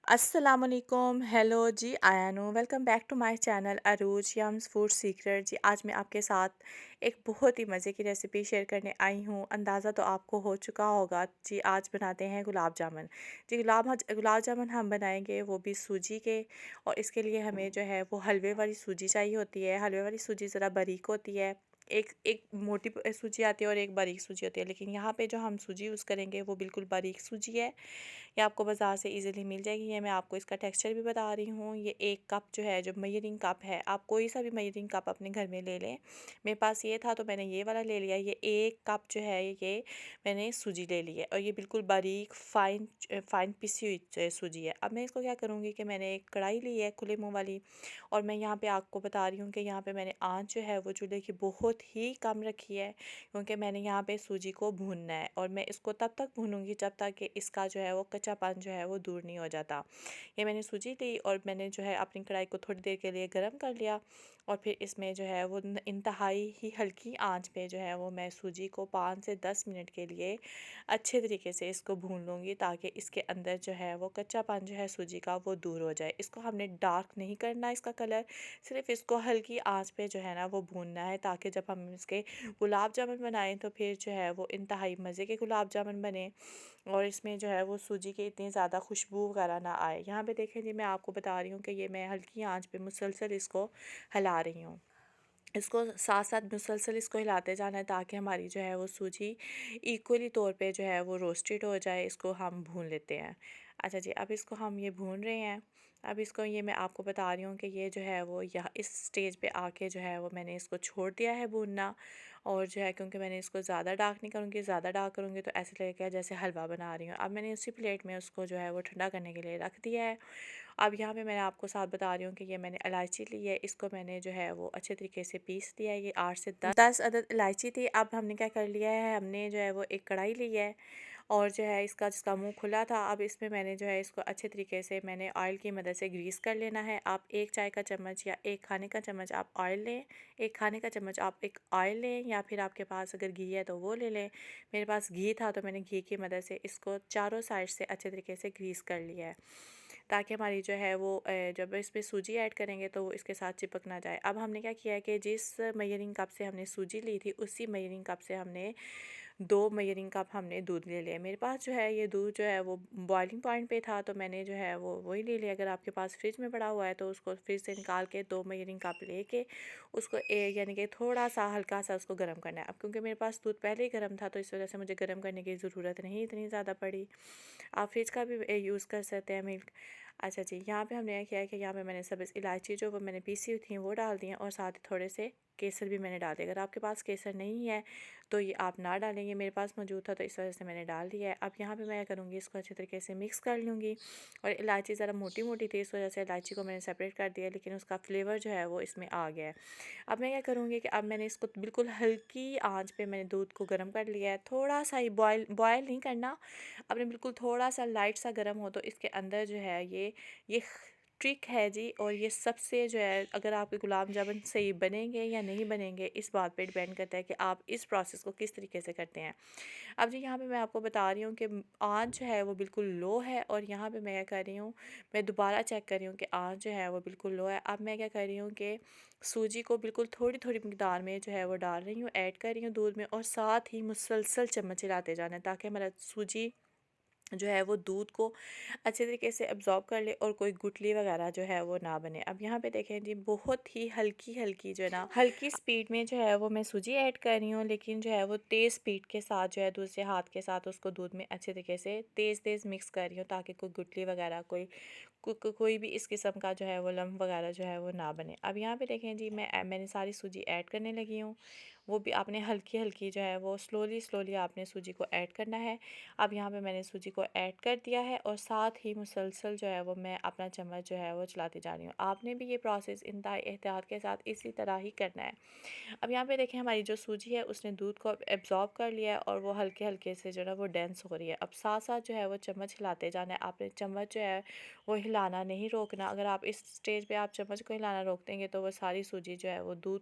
अस्सलाम वालेकुम, हेलो जी, आयानो welcome back to my channel Arooj yums food secret ji. आज मैं आपके साथ एक बहुत ही मज़े की रेसिपी शेयर करने आई हूँ। अंदाज़ा तो आपको हो चुका होगा जी। आज बनाते हैं गुलाब जामुन जी। गुलाब जामुन हम बनाएंगे वो भी सूजी के, और इसके लिए हमें जो है वो हलवे वाली सूजी चाहिए होती है। हलवे वाली सूजी ज़रा बारीक होती है। एक एक मोटी सूजी आती है और एक बारीक सूजी होती है, लेकिन यहाँ पे जो हम सूजी यूज़ करेंगे वो बिल्कुल बारीक सूजी है। ये आपको बाज़ार से इजीली मिल जाएगी। ये मैं आपको इसका टेक्सचर भी बता रही हूँ। ये एक कप जो है, जो मेजरिंग कप है, आप कोई सा भी मेजरिंग कप अपने घर में ले लें। मेरे पास ये था तो मैंने ये वाला ले लिया। ये एक कप जो है ये मैंने सूजी ले ली है, और ये बिल्कुल बारीक फ़ाइन पिसी हुई सूजी है। अब मैं इसको क्या करूँगी कि मैंने एक कढ़ाई ली है खुले मुँह वाली, और मैं यहाँ पे आपको बता रही हूँ कि यहाँ पे मैंने आँच जो है वो चूल्हे की बहुत ही कम रखी है, क्योंकि मैंने यहाँ पे सूजी को भूनना है। और मैं इसको तब तक भूनूंगी जब तक कि इसका जो है वो कच्चापन जो है वो दूर नहीं हो जाता। ये मैंने सूजी ली और मैंने जो है अपनी कढ़ाई को थोड़ी देर के लिए गर्म कर लिया, और फिर इसमें जो है वो इंतहाई ही हल्की आंच पे जो है वो मैं सूजी को 5 से 10 मिनट के लिए अच्छे तरीके से इसको भून लूँगी, ताकि इसके अंदर जो है वो कच्चापन जो है सूजी का वो दूर हो जाए। इसको हमने डार्क नहीं करना इसका कलर, सिर्फ इसको हल्की आंच पे जो है ना वो भूनना है, ताकि जब हम इसके गुलाब जामुन बनाएं तो फिर जो है वो इंतहाई मज़े के गुलाब जामुन बने, और इसमें जो है वो सूजी की इतनी ज़्यादा खुशबू वगैरह ना आए। यहाँ पे देखें जी, मैं आपको बता रही हूँ कि ये मैं हल्की आंच पे मुसलसल इसको हिला रही हूँ। इसको साथ साथ मुसलसल इसको हिलाते जाना है, ताकि हमारी जो है वो सूजी इक्वली तौर पे जो है वो रोस्टेड हो जाए। इसको हम भून लेते हैं। अच्छा जी, अब इसको हम ये भून रहे हैं। अब इसको ये मैं आपको बता रही हूँ कि ये जो है वो यह इस स्टेज पे आके जो है वो मैंने इसको छोड़ दिया है भूनना। और जो है, क्योंकि मैंने इसको ज़्यादा डार्क नहीं करूँगी, ज़्यादा डार्क करूँगी तो ऐसे लगेगा जैसे हलवा बना रही हूँ। अब मैंने उसी प्लेट में उसको जो है वो ठंडा करने के लिए रख दिया है। अब यहाँ पे मैंने आपको साथ बता रही हूँ कि ये मैंने इलायची ली है। इसको मैंने जो है वो अच्छे तरीके से पीस दिया है। ये 8 से 10 अदद इलायची थी। अब हमने क्या कर लिया है, हमने जो है वो एक कढ़ाई ली है, और जो है इसका जिसका मुंह खुला था, अब इसमें मैंने जो है इसको अच्छे तरीके से मैंने ऑयल की मदद से ग्रीस कर लेना है। आप एक चाय का चम्मच या एक खाने का चम्मच आप ऑयल लें, एक खाने का चम्मच आप एक ऑयल लें, या फिर आपके पास अगर घी है तो वो ले लें। मेरे पास घी था तो मैंने घी की मदद से इसको चारों साइड से अच्छे तरीके से ग्रीस कर लिया है, ताकि हमारी जो है वो जब इसमें सूजी ऐड करेंगे तो वो इसके साथ चिपक ना जाए। अब हमने क्या किया है कि जिस मेजरिंग कप से हमने सूजी ली थी, उसी मेजरिंग कप से हमने 2 मेजरिंग कप हमने दूध ले लिया। मेरे पास जो है ये दूध जो है वो बॉइलिंग पॉइंट पे था, तो मैंने जो है वो वही ले लिया। अगर आपके पास फ्रिज में पड़ा हुआ है तो उसको फ्रिज से निकाल के 2 मेजरिंग कप लेके उसको यानी कि थोड़ा सा हल्का सा उसको गर्म करना है। अब क्योंकि मेरे पास दूध पहले ही गर्म था, तो इस वजह से मुझे गर्म करने की ज़रूरत नहीं इतनी ज़्यादा पड़ी। आप फ्रिज का भी यूज़ कर सकते हैं मिल्क। अच्छा जी, यहाँ पे हमने क्या किया है कि यहाँ पे मैंने सब्ज़ इलायची जो वो मैंने पीसी हुई थी वो डाल दी हैं, और साथ ही थोड़े से केसर भी मैंने डाल दिया। अगर आपके पास केसर नहीं है तो ये आप ना डालेंगे, मेरे पास मौजूद था तो इस वजह से मैंने डाल दिया है। अब यहाँ पे मैं करूँगी, इसको अच्छे तरीके से मिक्स कर लूँगी। और इलायची ज़रा मोटी मोटी थी, इस वजह से इलायची को मैंने सेपरेट कर दिया, लेकिन उसका फ्लेवर जो है वो इसमें आ गया है। अब मैं क्या करूँगी कि अब मैंने इसको बिल्कुल हल्की आंच पे मैंने दूध को गर्म कर लिया है। थोड़ा सा ही बॉयल नहीं करना, आपने बिल्कुल थोड़ा सा लाइट सा गर्म हो तो इसके अंदर जो है ये ट्रिक है जी। और ये सबसे जो है, अगर आपके गुलाब जामुन सही बनेंगे या नहीं बनेंगे इस बात पे डिपेंड करता है कि आप इस प्रोसेस को किस तरीके से करते हैं। अब जी यहाँ पे मैं आपको बता रही हूँ कि आँच जो है वो बिल्कुल लो है, और यहाँ पे मैं क्या कर रही हूँ, मैं दोबारा चेक कर रही हूँ कि आँच जो है वो बिल्कुल लो है। अब मैं क्या कर रही हूँ कि सूजी को बिल्कुल थोड़ी थोड़ी मिकदार में जो है वो डाल रही हूँ, ऐड कर रही हूँ दूध में, और साथ ही मुसलसल चम्मच हिलाते जाना है, ताकि हमारा सूजी जो है वो दूध को अच्छे तरीके से अब्ज़ॉर्ब कर ले और कोई गुठली वगैरह जो है वो ना बने। अब यहाँ पे देखें जी, बहुत ही हल्की हल्की जो है ना, हल्की स्पीड में जो है वो मैं सूजी ऐड कर रही हूँ, लेकिन जो है वो तेज़ स्पीड के साथ जो है दूसरे हाथ के साथ उसको दूध में अच्छे तरीके से तेज़ तेज़ मिक्स कर रही हूँ, ताकि कोई गुठली वगैरह कोई भी इस किस्म का जो है वो लम्ब वगैरह जो है वो ना बने। अब यहाँ पे देखें जी, मैंने सारी सूजी ऐड करने लगी हूँ। वो भी आपने हल्की हल्की जो है वो स्लोली स्लोली आपने सूजी को ऐड करना है। अब यहाँ पे मैंने सूजी को ऐड कर दिया है, और साथ ही मुसलसल जो है वो मैं अपना चम्मच जो है वो चलाती जा रही हूँ। आपने भी ये प्रोसेस इंतहाई एहतियात के साथ इसी तरह ही करना है। अब यहाँ पे देखें, हमारी जो सूजी है उसने दूध को एब्जॉर्ब कर लिया है, और वो हल्के हल्के से जो है वो डेंस हो रही है। अब साथ साथ जो है वो चम्मच हिलाते जाना है। आपने चम्मच जो है वो हिलाना नहीं रोकना। अगर आप इस स्टेज पे आप चम्मच को हिलाना रोक देंगे तो वो सारी सूजी जो है वो दूध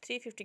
350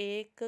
1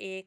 1